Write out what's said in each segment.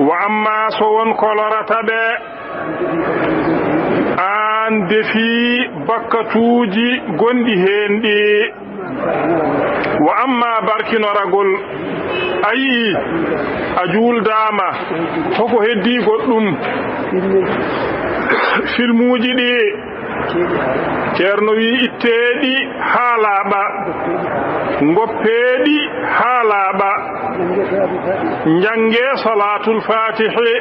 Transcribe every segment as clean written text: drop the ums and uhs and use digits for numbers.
wa amma so won kolorata ɓe an defi bakkatuuji gonɗi heen ɗi wa amma barkinoragol ayi a juuldama hoko heddi goɗɗum filmuji ɗi ceerno wi itteɗi haa laaɓa goppeɗi haa laaɓa jange salatul fatihi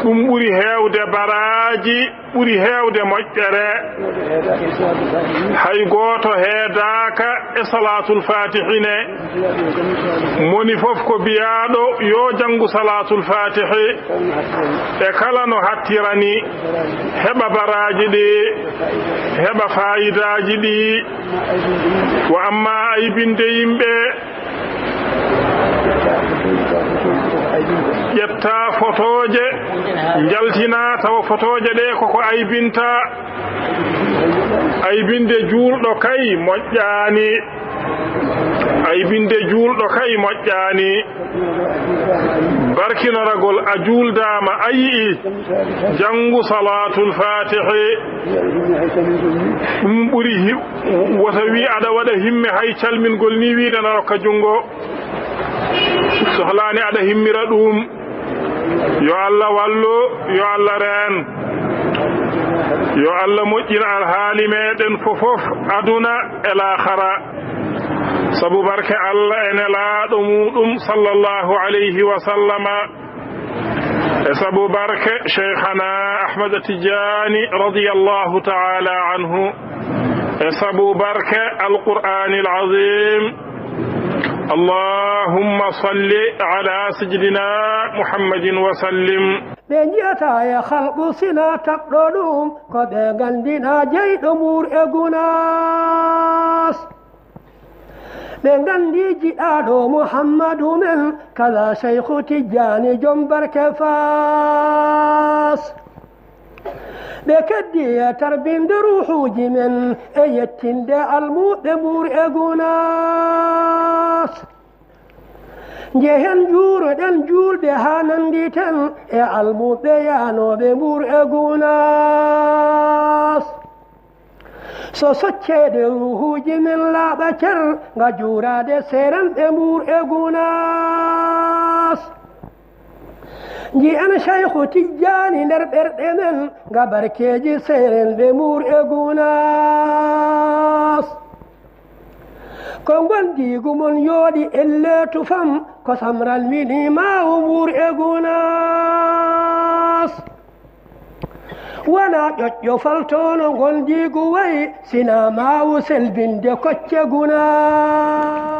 ɗum ɓuri heewde baraji ɓuri heewde moƴƴere hay gooto heedaka e salatul fatihi ne moni fof ko biyaɗo yo jangu salatul fatihi e kala no hattirani heɓa baraji ɗi heɓa fayidaji ɗi wa amma aybinde yimɓe ƴetta photoje jaltina tawa photoje ɗe koko aybinta aybinde juulɗo kay moƴƴani aybinde juulɗo kay moƴƴani barkinoragol a juuldama a yii jangu salatul fatihi ɗum ɓuri wota wi aɗa waɗa himme hay calmingol ni wiɗana rokka jungo sohlani aɗa himmira ɗum yo Allah wallu yo Allah reen yo Allah moƴƴina alhaali meɗen fofof aduna e lahara sabu barke Allah e nelaɗo muɗum sallallahu alayhi wa sallama e sabu barke cheikhana Ahmad Tidiani radiyallahu ta'ala anhu e sabu barke alqur'anil azim اللهم صل على سيدنا محمد وسلم بنجتا يا خلق سنا تقدرون قد غندنا جيد امور اغناس بغندي جادو محمد من كذا شيخ تجاني جنبر كفاس بكدي تربين دروح من ايتين دا الموت امور اغناس jehen juuroɗen juulde haa nanndi ten e almuɓe yaanooɓe mur e gunas so socceede ruhuuji min laaɓa cer nga juuraade seeranɓe mur e gunas nji'en cheikhu tijjaani nder ɓerɗe men nga barkeeji seerenɓe mur e gunas ko gondigu mon yooɗi elleetu fam ko samral mini maawu mur e gunas wona ƴoƴƴo faltono gondigu wayi sina maawu selbinde kocce gunas